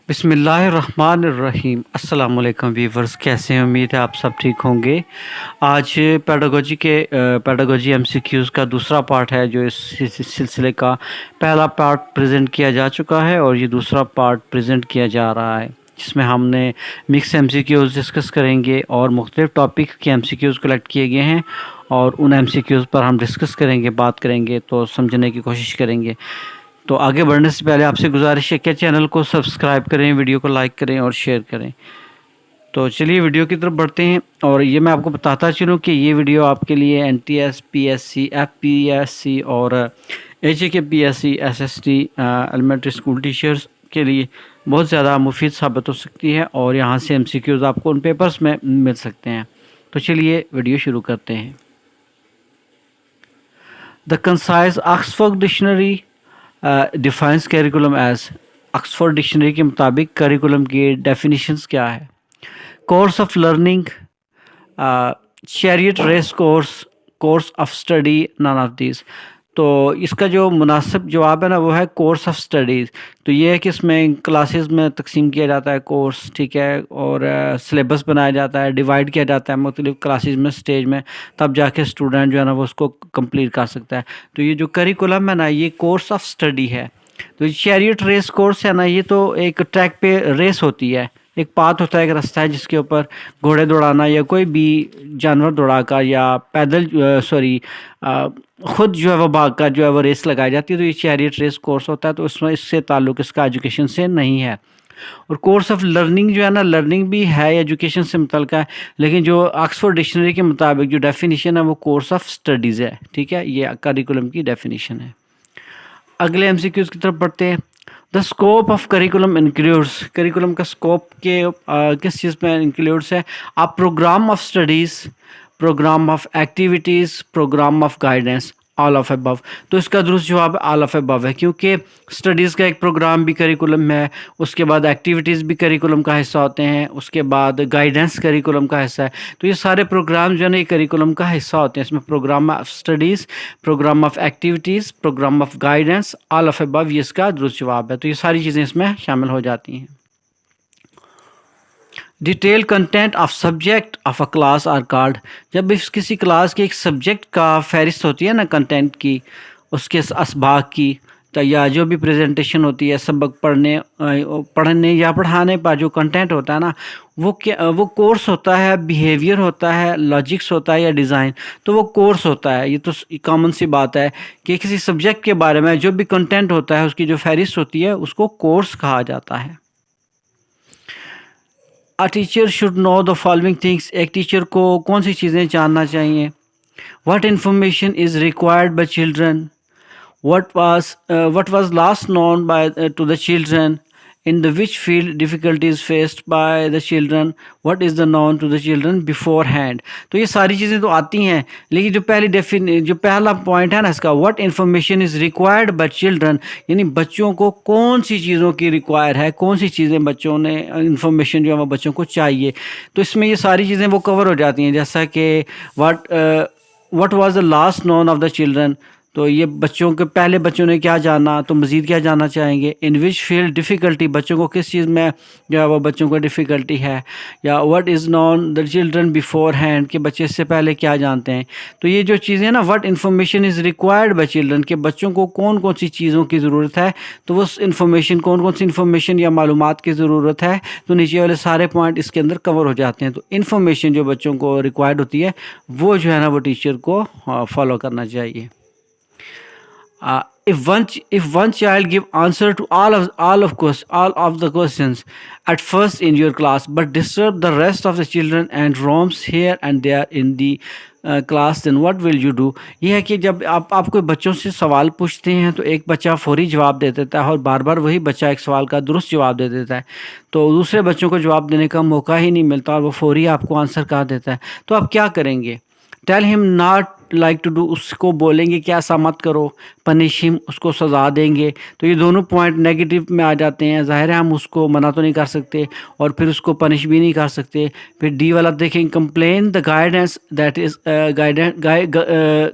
بسم اللہ الرحمن الرحیم۔ السلام علیکم ویورز، کیسے ہیں؟ امید ہے آپ سب ٹھیک ہوں گے۔ آج پیڈاگوجی ایم سی کیوز کا دوسرا پارٹ ہے، جو اس سلسلے کا پہلا پارٹ پریزنٹ کیا جا چکا ہے اور یہ دوسرا پارٹ پریزنٹ کیا جا رہا ہے، جس میں ہم نے mix M C Qs discuss کریں گے اور مختلف ٹاپک کے ایم سی کیوز کلیکٹ کیے گئے ہیں اور ان ایم سی کیوز پر ہم ڈسکس کریں گے، بات کریں گے، تو سمجھنے کی کوشش کریں گے۔ تو آگے بڑھنے سے پہلے آپ سے گزارش ہے کہ چینل کو سبسکرائب کریں، ویڈیو کو لائک کریں اور شیئر کریں۔ تو چلیے ویڈیو کی طرف بڑھتے ہیں، اور یہ میں آپ کو بتاتا چلوں کہ یہ ویڈیو آپ کے لیے N T S, P S C, F P S C اور H A K P S C, S S T, elementary school teachers کے لیے بہت زیادہ مفید ثابت ہو سکتی ہے، اور یہاں سے ایم سی کیوز آپ کو ان پیپرز میں مل سکتے ہیں۔ تو چلیے ویڈیو شروع کرتے ہیں۔ The concise Oxford dictionary defines curriculum as, Oxford dictionary کے مطابق کیریکولم کی ڈیفینیشنز کیا ہے؟ Course of learning, chariot race course of study, none of these. تو اس کا جو مناسب جواب ہے نا، وہ ہے کورس آف اسٹڈیز۔ تو یہ ہے کہ اس میں کلاسز میں تقسیم کیا جاتا ہے کورس، ٹھیک ہے، اور سلیبس بنایا جاتا ہے، ڈیوائڈ کیا جاتا ہے مختلف کلاسز میں، سٹیج میں، تب جا کے اسٹوڈنٹ جو ہے نا وہ اس کو کمپلیٹ کر سکتا ہے۔ تو یہ جو کریکولم ہے نا، یہ کورس آف اسٹڈی ہے۔ تو چیریٹ ریس کورس ہے نا، یہ تو ایک ٹریک پہ ریس ہوتی ہے، ایک پاتھ ہوتا ہے، ایک راستہ ہے جس کے اوپر گھوڑے دوڑانا یا کوئی بھی جانور دوڑا کر یا پیدل خود جو ہے وہ بھاگ کر جو ہے وہ ریس لگائی جاتی ہے۔ تو یہ چیریٹ ریس کورس ہوتا ہے، تو اس میں اس سے تعلق اس کا ایجوکیشن سے نہیں ہے۔ اور کورس آف لرننگ جو ہے نا، لرننگ بھی ہے، ایجوکیشن سے متعلقہ ہے، لیکن جو آکسفورڈ ڈکشنری کے مطابق جو ڈیفینیشن ہے وہ کورس آف اسٹڈیز ہے، ٹھیک ہے، یہ کریکولم کی ڈیفینیشن ہے۔ اگلے ایم سی کیوز کی طرف بڑھتے ہیں۔ The scope of curriculum includes, curriculum کا اسکوپ کے کس چیز میں انکلوڈس ہے؟ آپ program of studies, program of activities, program of guidance, all of above. تو اس کا درست جواب آل آف ابو ہے، کیونکہ اسٹڈیز کا ایک پروگرام بھی کریکولم ہے، اس کے بعد ایکٹیویٹیز بھی کریکولم کا حصہ ہوتے ہیں، اس کے بعد گائیڈنس کریکولم کا حصہ ہے۔ تو یہ سارے پروگرام جو ہے نا یہ کریکولم کا حصہ ہوتے ہیں۔ اس میں program of studies, program of activities, program of guidance, all of above, یہ اس کا درست جواب ہے۔ تو یہ ساری چیزیں اس میں شامل ہو جاتی ہیں۔ Detail content of subject of a class are called, جب کسی کلاس کے ایک سبجیکٹ کا فہرست ہوتی ہے نا، کنٹینٹ کی، اس کے اسباق کی، یا جو بھی پریزنٹیشن ہوتی ہے، سبق پڑھنے یا پڑھانے پر جو کنٹینٹ ہوتا ہے نا، وہ کورس ہوتا ہے، بیہیویئر ہوتا ہے، لاجکس ہوتا ہے یا ڈیزائن، تو وہ کورس ہوتا ہے۔ یہ تو کامن سی بات ہے کہ کسی سبجیکٹ کے بارے میں جو بھی کنٹینٹ ہوتا ہے، اس کی جو فہرست ہوتی ہے، اس کو کورس کہا جاتا ہے۔ A teacher should know the following things، ایک ٹیچر کو کون سی چیزیں جاننا چاہیے؟ What information is required by children؟ What was last known to the children؟ In the which field difficulties faced by the children؟ What is the known to the children beforehand؟ تو یہ ساری چیزیں تو آتی ہیں، لیکن جو پہلا پوائنٹ ہے نا اس کا، what information is required by children، یعنی بچوں کو کون سی چیزوں کی ریکوائر ہے، کون سی چیزیں بچوں نے انفارمیشن جو ہے وہ بچوں کو چاہیے۔ تو اس میں یہ ساری چیزیں وہ کور ہو جاتی ہیں، جیسا کہ what was the last known of the children، تو یہ پہلے بچوں نے کیا جانا، تو مزید کیا جاننا چاہیں گے۔ ان وچ فیلڈ ڈیفیکلٹی، بچوں کو کس چیز میں جو ہے وہ بچوں کو ڈیفیکلٹی ہے، یا what is known the children beforehand, کہ بچے اس سے پہلے کیا جانتے ہیں۔ تو یہ جو چیزیں نا، what information is required by children, کہ بچوں کو کون کون سی چیزوں کی ضرورت ہے، تو وہ انفارمیشن، کون کون سی انفارمیشن یا معلومات کی ضرورت ہے، تو نیچے والے سارے پوائنٹ اس کے اندر کور ہو جاتے ہیں۔ تو انفارمیشن جو بچوں کو ریکوائرڈ ہوتی ہے، وہ جو ہے نا وہ ٹیچر کو فالو کرنا چاہیے۔ If one child give answer to all of the questions at first in your class, but disturb the rest of the children and roams here and there in the class, then what will you do؟ یہ ہے کہ جب آپ کوئی بچوں سے سوال پوچھتے ہیں تو ایک بچہ فوری جواب دے دیتا ہے، اور بار بار وہی بچہ ایک سوال کا درست جواب دے دیتا ہے، تو دوسرے بچوں کو جواب دینے کا موقع ہی نہیں ملتا، اور وہ فوری آپ کو آنسر کر دیتا ہے۔ تو آپ کیا کریں گے؟ Tell him not like to do, اس کو بولیں گے کہ ایسا مت کرو, punish him, اس کو سزا دیں گے. تو یہ دونوں پوائنٹ نیگیٹو میں آ جاتے ہیں. ظاہر ہے ہم اس کو منع تو نہیں کر سکتے اور پھر اس کو پنش بھی نہیں کر سکتے. پھر ڈی والا دیکھیں, complain the guidance that is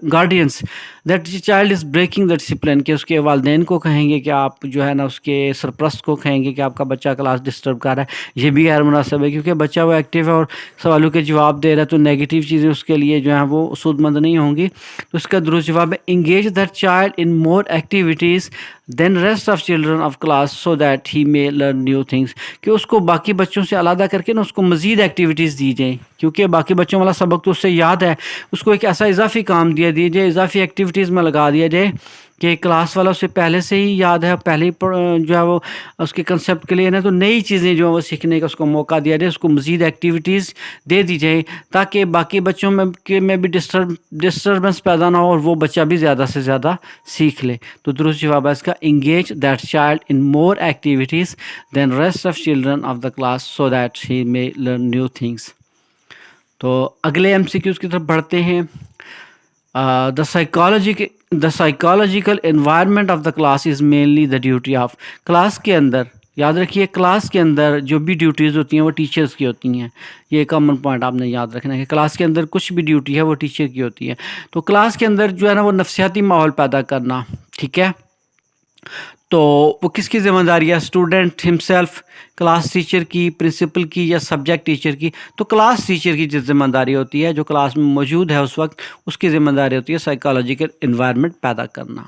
guardians that child is breaking the discipline, کہ اس کے والدین کو کہیں گے کہ آپ جو ہے نا اس کے سرپرست کو کہیں گے کہ آپ کا بچہ کلاس ڈسٹرب کر رہا ہے. یہ بھی غیر مناسب ہے کیونکہ بچہ وہ ایکٹیو ہے اور سوالوں کے جواب دے رہا ہے, تو نیگیٹو چیزیں اس کے لیے جو ہیں وہ سود مند نہیں ہوں گی. تو اس کا درست جواب ہے engage that child in more activities than rest of children of class so that he may learn new things, کہ اس کو باقی بچوں سے علیحدہ کر کے نا اس کو مزید ایکٹیویٹیز دی جائیں, کیونکہ باقی بچوں والا سبق تو اس سے یاد ہے. اس کو ایک ایسا اضافی کام دیا جائے, اضافی ایکٹیویٹیز میں لگا دیا جائے کہ کلاس والا اسے پہلے سے ہی یاد ہے, پہلے ہی جو ہے وہ اس کے کنسیپٹ کلیئر ہے. تو نئی چیزیں جو ہیں وہ سیکھنے کا اس کو موقع دیا جائے, اس کو مزید ایکٹیویٹیز دے دی جائیں تاکہ باقی بچوں میں بھی ڈسٹربنس پیدا نہ ہو اور وہ بچہ بھی زیادہ سے زیادہ سیکھ لے. تو درست جواب ہے اس کا engage that child in more activities than rest of children of the class so that he may learn new things. تو اگلے ایم سی کیوز کی طرف بڑھتے ہیں. The psychological environment of the class is mainly the duty of. Class کے اندر یاد رکھیے, class کے اندر جو بھی ڈیوٹیز ہوتی ہیں وہ ٹیچرز کی ہوتی ہیں. یہ کامن پوائنٹ آپ نے یاد رکھنا ہے کہ کلاس کے اندر کچھ بھی ڈیوٹی ہے وہ ٹیچر کی ہوتی ہے. تو کلاس کے اندر جو ہے نا وہ نفسیاتی ماحول پیدا کرنا, ٹھیک ہے, تو وہ کس کی ذمہ داری ہے؟ اسٹوڈنٹ ہمسیلف, کلاس ٹیچر کی, پرنسپل کی, یا سبجیکٹ ٹیچر کی؟ تو کلاس ٹیچر کی جو ذمہ داری ہوتی ہے, جو کلاس میں موجود ہے اس وقت, اس کی ذمہ داری ہوتی ہے سائیکالوجیکل انوائرمنٹ پیدا کرنا.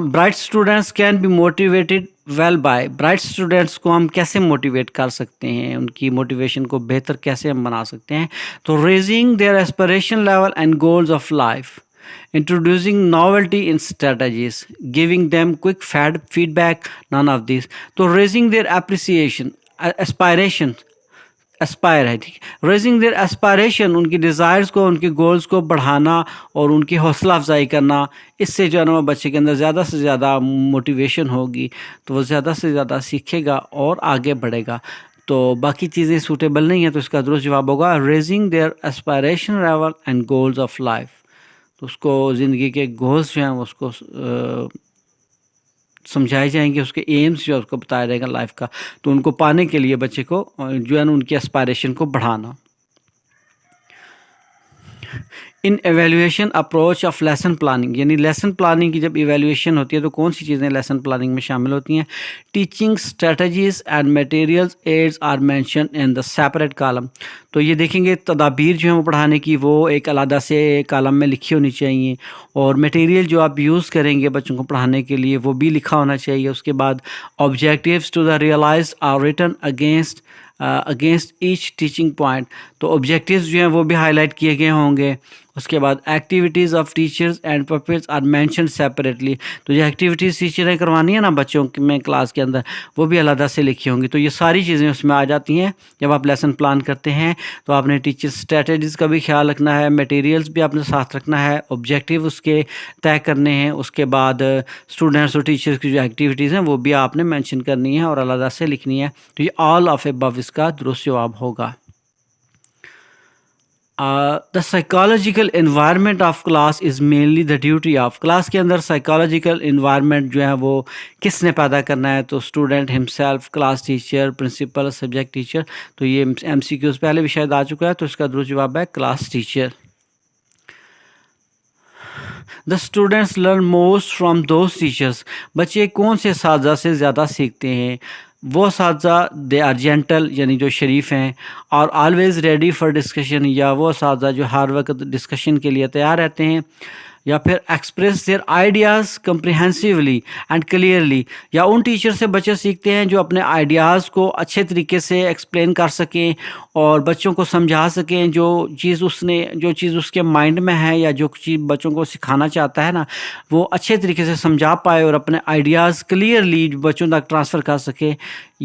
Bright students can be motivated well by. Bright students کو ہم کیسے موٹیویٹ کر سکتے ہیں, ان کی موٹیویشن کو بہتر کیسے ہم بنا سکتے ہیں؟ تو raising their aspiration level and goals of life, introducing novelty in strategies, giving them quick feedback, none of these. تو raising their appreciation, aspiration, aspire ہے, ٹھیک, raising their aspiration, ان کی ڈیزائرز کو, ان کے گولز کو بڑھانا اور ان کی حوصلہ افزائی کرنا, اس سے جو ہے نا بچے کے اندر زیادہ سے زیادہ موٹیویشن ہوگی, تو وہ زیادہ سے زیادہ سیکھے گا اور آگے بڑھے گا. تو باقی چیزیں سوٹیبل نہیں ہیں, تو اس کا درست جواب ہوگا raising their aspiration level and goals of life. تو اس کو زندگی کے گولز جو ہیں اس کو سمجھائے جائیں گے, اس کے ایمز جو ہے اس کو بتایا جائے گا لائف کا, تو ان کو پانے کے لیے بچے کو جو ہے نا ان کی اسپائریشن کو بڑھانا. In evaluation approach of lesson planning, یعنی لیسن پلاننگ کی جب ایویلویشن ہوتی ہے تو کون سی چیزیں لیسن پلاننگ میں شامل ہوتی ہیں؟ Teaching strategies and materials aids are mention in the separate column. تو یہ دیکھیں گے تدابیر جو ہیں وہ پڑھانے کی وہ ایک علیحدہ سے کالم میں لکھی ہونی چاہیے, اور میٹیریل جو آپ یوز کریں گے بچوں کو پڑھانے کے لیے وہ بھی لکھا ہونا چاہیے. اس کے بعد objectives to the realize are written against each teaching point, تو آبجیکٹیوز جو ہیں وہ بھی ہائی لائٹ کیے گئے ہوں گے. اس کے بعد activities of teachers and pupils are mention separately, تو جو ایکٹیویٹیز ٹیچر نے کروانی ہے نا بچوں میں کلاس کے اندر وہ بھی علیحدہ سے لکھی ہوں گی. تو یہ ساری چیزیں اس میں آ جاتی ہیں. جب آپ لیسن پلان کرتے ہیں تو آپ نے ٹیچر اسٹریٹجیز کا بھی خیال رکھنا ہے, میٹیریلز بھی آپ نے ساتھ رکھنا ہے, آبجیکٹیو اس کے طے کرنے ہیں. اس کے بعد اسٹوڈنٹس اور ٹیچرز کی جو ایکٹیویٹیز ہیں وہ بھی آپ نے مینشن کرنی ہے اور علیحدہ سے لکھنی ہے. تو یہ آل آف ابو اس کا درست جواب ہوگا. The psychological environment of class is mainly the duty of. Class کے اندر سائیکالوجیکل انوائرمنٹ جو ہے وہ کس نے پیدا کرنا ہے؟ تو student himself, class teacher, principal, subject teacher. تو یہ ایم سی کیوز پہلے بھی شاید آ چکا ہے, تو اس کا درست جواب ہے class teacher. The students learn most from those teachers. بچے کون سے اساتذہ سے زیادہ سیکھتے ہیں؟ وہ اساتذہ دے آر جینٹل, یعنی جو شریف ہیں, اور آلویز ریڈی فار ڈسکشن, یا وہ اساتذہ جو ہر وقت ڈسکشن کے لیے تیار رہتے ہیں, یا پھر express their ideas comprehensively and clearly, یا ان ٹیچر سے بچے سیکھتے ہیں جو اپنے آئیڈیاز کو اچھے طریقے سے ایکسپلین کر سکیں اور بچوں کو سمجھا سکیں جو چیز اس کے مائنڈ میں ہے یا جو چیز بچوں کو سکھانا چاہتا ہے نا وہ اچھے طریقے سے سمجھا پائے اور اپنے آئیڈیاز کلیئرلی بچوں تک ٹرانسفر کر سکے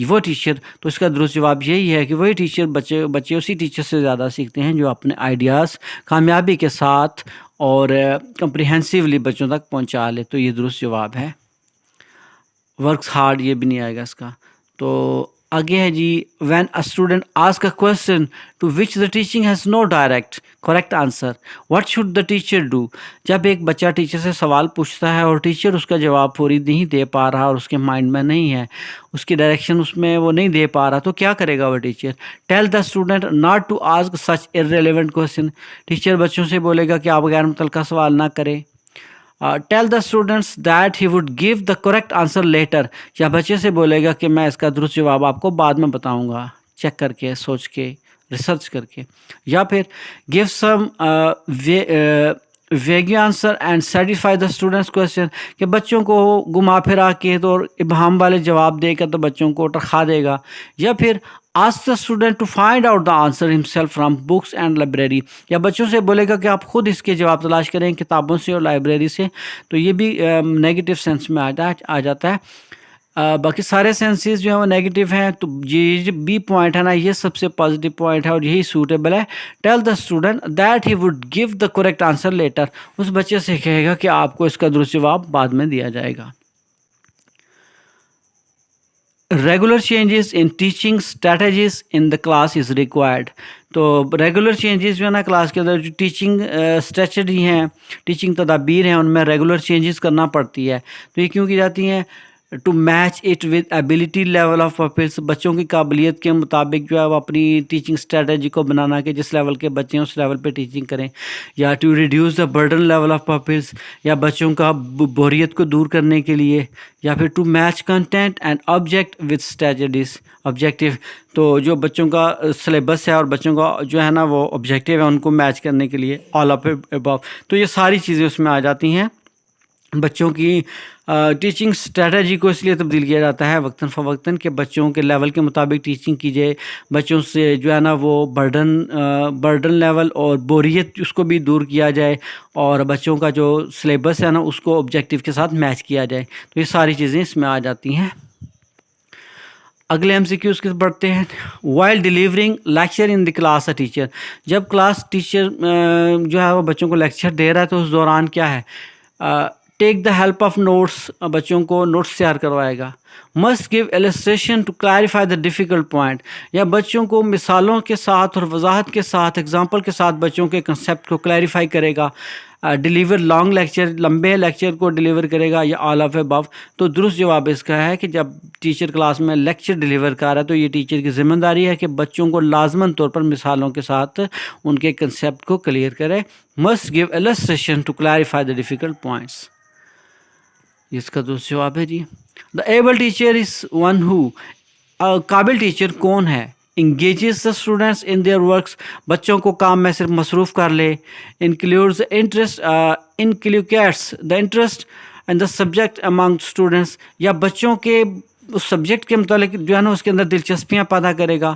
وہ ٹیچر. تو اس کا درست جواب یہی ہے کہ وہی ٹیچر بچے اسی ٹیچر سے زیادہ سیکھتے ہیں جو اپنے آئیڈیاز کامیابی کے ساتھ اور کمپریہنسیولی بچوں تک پہنچا لے. تو یہ درست جواب ہے. ورکس ہارڈ یہ بھی نہیں آئے گا اس کا. تو آگے ہے جی when a student ask a question to which the teaching has no direct correct answer what should the teacher do. جب ایک بچہ ٹیچر سے سوال پوچھتا ہے اور ٹیچر اس کا جواب پوری نہیں دے پا رہا اور اس کے مائنڈ میں نہیں ہے, اس کی ڈائریکشن اس میں وہ نہیں دے پا رہا, تو کیا کرے گا وہ teacher? Tell the student not to ask such irrelevant question. Teacher بچوں سے بولے گا کہ آپ غیر متعلقہ سوال نہ کریں. Tell the students that he would give the correct answer later. یا بچے سے بولے گا کہ میں اس کا درست جواب آپ کو بعد میں بتاؤں گا, چیک کر کے, سوچ کے, ریسرچ کر کے. یا پھر give some Vaigai answer and satisfy the students question, کہ بچوں کو گھما پھرا کے تو ابہام والے جواب دے کر تو بچوں کو ٹرخا دے گا. یا پھر ask the student to find out the answer himself from books and library. یا بچوں سے بولے گا کہ آپ خود اس کے جواب تلاش کریں کتابوں سے اور لائبریری سے. تو یہ بھی نیگیٹو سینس میں آ جاتا ہے. باقی سارے سینسز جو ہیں وہ نیگیٹو ہیں, تو یہ جو بی پوائنٹ ہے نا, یہ سب سے پازیٹیو پوائنٹ ہے اور یہی سوٹیبل ہے. Tell the student that he would give the correct answer later. اس بچے سے کہے گا کہ آپ کو اس کا درست جواب بعد میں دیا جائے گا. Regular changes in teaching strategies in the class is required. تو ریگولر چینجز جو ہے نا کلاس کے اندر, جو ٹیچنگ اسٹریٹجی ہیں, ٹیچنگ تدابیر ہیں, ان میں ریگولر چینجز کرنا پڑتی ہے. تو یہ کیوں کی جاتی ہیں؟ To match it with ability level of pupils. بچوں کی قابلیت کے مطابق جو ہے وہ اپنی ٹیچنگ اسٹریٹجی کو بنانا, کہ جس لیول کے بچے ہیں اس لیول پہ ٹیچنگ کریں. یا to reduce the burden level of pupils, یا بچوں کا بوریت کو دور کرنے کے لیے. یا پھر to match content and object with strategies objective. تو جو بچوں کا سلیبس ہے اور بچوں کا جو ہے نا وہ آبجیکٹیو ہے, ان کو میچ کرنے کے لیے آل آف ابو. تو یہ ساری چیزیں اس میں آ جاتی ہیں. بچوں کی ٹیچنگ اسٹریٹجی کو اس لیے تبدیل کیا جاتا ہے وقتاً فوقتاً کہ بچوں کے لیول کے مطابق ٹیچنگ کی جائے. بچوں سے جو ہے نا وہ برڈن لیول اور بوریت اس کو بھی دور کیا جائے, اور بچوں کا جو سلیبس ہے نا اس کو آبجیکٹیو کے ساتھ میچ کیا جائے. تو یہ ساری چیزیں اس میں آ جاتی ہیں. اگلے ایم سی کیوز کے پڑھتے ہیں. While delivering lecture in the class a teacher. جب کلاس ٹیچر جو ہے وہ بچوں کو لیکچر دے رہا ہے تو اس دوران کیا ہے, take the help of notes. بچوں کو نوٹس تیار کروائے گا. Must give illustration to clarify the difficult point. یا بچوں کو مثالوں کے ساتھ اور وضاحت کے ساتھ, ایگزامپل کے ساتھ بچوں کے کنسیپٹ کو کلیریفائی کرے گا. ڈیلیور لانگ لیکچر, لمبے لیکچر کو ڈیلیور کرے گا, یا آل آف ابو. تو درست جواب اس کا ہے کہ جب ٹیچر کلاس میں لیکچر ڈیلیور کر رہا ہے تو یہ ٹیچر کی ذمہ داری ہے کہ بچوں کو لازماً طور پر مثالوں کے ساتھ ان کے کنسیپٹ کو کلیئر کرے. Must give illustration to clarify the difficult points. اس کا دوسرا جواب ہے جی the able teacher is one who. قابل ٹیچر کون ہے؟ Engages the students in their works. بچوں کو کام میں صرف مصروف کر لے. Includes interest inculcates the interest and the subject among students. یا بچوں کے سبجیکٹ کے متعلق جو ہے نا اس کے اندر دلچسپیاں پیدا کرے گا.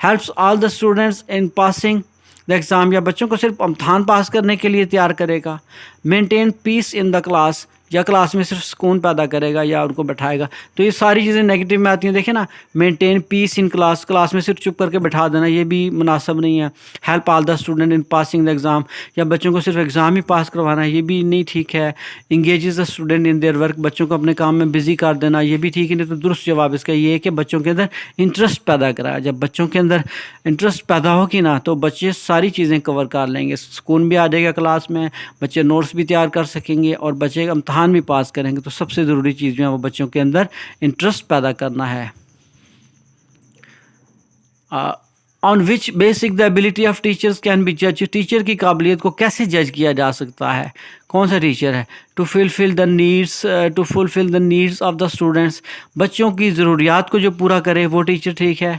Helps all the students in passing the exam. یا بچوں کو صرف امتحان پاس کرنے کے لیے تیار کرے گا. Maintain peace in the class. یا کلاس میں صرف سکون پیدا کرے گا یا ان کو بٹھائے گا. تو یہ ساری چیزیں نیگیٹو میں آتی ہیں. دیکھیں نا, maintain peace in class, class میں صرف چپ کر کے بٹھا دینا, یہ بھی مناسب نہیں ہے. Help all the student in passing the exam. یا بچوں کو صرف ایگزام ہی پاس کروانا, یہ بھی نہیں ٹھیک ہے. Engages the student in their work. بچوں کو اپنے کام میں بزی کر دینا, یہ بھی ٹھیک ہے نہیں. تو درست جواب اس کا یہ ہے کہ بچوں کے اندر انٹرسٹ پیدا کرا. جب بچوں کے اندر انٹرسٹ پیدا ہوگی نا تو بچے ساری چیزیں کور کر لیں گے. سکون بھی آ جائے گا کلاس میں, بچے نوٹس بھی تیار کر سکیں گے اور بچے امتحان بھی پاس کریں گے. تو سب سے ضروری چیز جو ہے وہ بچوں کے اندر انٹرسٹ پیدا کرنا ہے. On which basic the ability of teachers can be جج. ٹیچر کی قابلیت کو کیسے جج کیا جا سکتا ہے؟ کون سا ٹیچر ہے؟ To fulfil the needs of the students. بچوں کی ضروریات کو جو پورا کرے وہ ٹیچر ٹھیک ہے.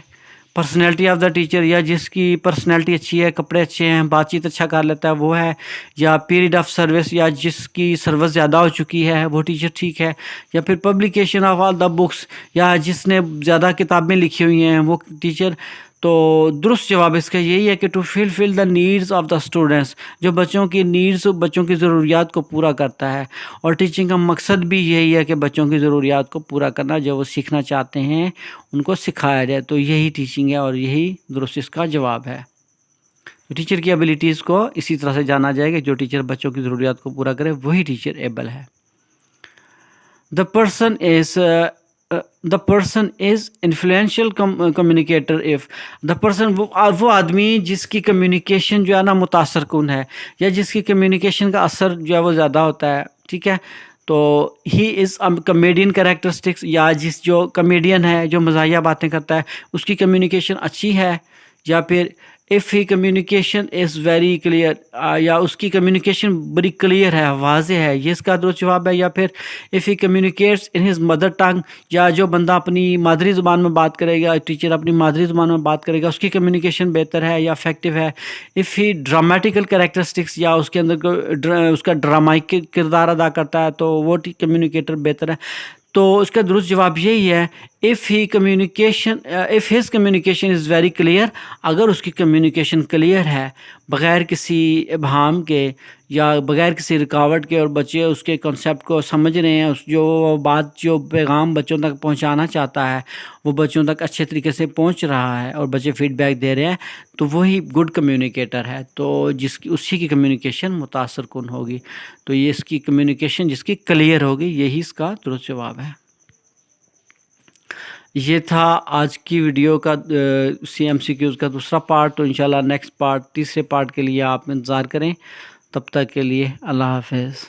پرسنالٹی آف دا ٹیچر, یا جس کی پرسنالٹی اچھی ہے, کپڑے اچھے ہیں, بات چیت اچھا کر لیتا ہے وہ ہے. یا پیریڈ آف سروس, یا جس کی سروس زیادہ ہو چکی ہے وہ ٹیچر ٹھیک ہے. یا پھر publication of all the books, یا جس نے زیادہ کتابیں لکھی ہوئی ہیں وہ ٹیچر. تو درست جواب اس کا یہی ہے کہ to fulfil the needs of the students. جو بچوں کی نیڈس, بچوں کی ضروریات کو پورا کرتا ہے. اور ٹیچنگ کا مقصد بھی یہی ہے کہ بچوں کی ضروریات کو پورا کرنا, جو وہ سیکھنا چاہتے ہیں ان کو سکھایا جائے. تو یہی ٹیچنگ ہے اور یہی درست اس کا جواب ہے. ٹیچر کی ایبلٹیز کو اسی طرح سے جانا جائے گا, جو ٹیچر بچوں کی ضروریات کو پورا کرے وہی ٹیچر ایبل ہے. The person is the person is influential communicator if the person وہ آدمی جس کی کمیونیکیشن جو ہے نا متاثر کن ہے یا جس کی کمیونیکیشن کا اثر جو ہے وہ زیادہ ہوتا ہے, ٹھیک ہے, تو ہی از کمیڈین کریکٹرسٹکس, یا جو کمیڈین ہے جو مزاحیہ باتیں کرتا ہے اس کی کمیونیکیشن اچھی ہے, یا پھر if he communication is very clear, یا اس کی کمیونیکیشن بڑی کلیئر ہے, واضح ہے, یہ اس کا درست جواب ہے. یا پھر if he communicates in his mother tongue, یا جو بندہ اپنی مادری زبان میں بات کرے گا, ٹیچر اپنی مادری زبان میں بات کرے گا, اس کی کمیونیکیشن بہتر ہے یا افیکٹو ہے. if ہی ڈرامیٹیکل کریکٹرسٹکس, یا اس کے اندر اس کا ڈرامائی کردار ادا کرتا ہے, تو وہ کمیونیکیٹر بہتر ہے. تو اس کا درست جواب یہی ہے if his communication is very clear, اگر اس کی کمیونیکیشن کلیئر ہے بغیر کسی ابہام کے یا بغیر کسی رکاوٹ کے, اور بچے اس کے کنسیپٹ کو سمجھ رہے ہیں, جو بات جو پیغام بچوں تک پہنچانا چاہتا ہے وہ بچوں تک اچھے طریقے سے پہنچ رہا ہے اور بچے فیڈ بیک دے رہے ہیں, تو وہی گڈ کمیونیکیٹر ہے. تو اسی کی کمیونیکیشن متاثر کن ہوگی. تو یہ اس کی کمیونیکیشن جس کی کلیئر ہوگی, یہی اس کا درست جواب ہے. یہ تھا آج کی ویڈیو کا CMCQs کا دوسرا پارٹ. تو انشاءاللہ نیکسٹ پارٹ, تیسرے پارٹ کے لیے آپ انتظار کریں. تب تک کے لیے اللہ حافظ.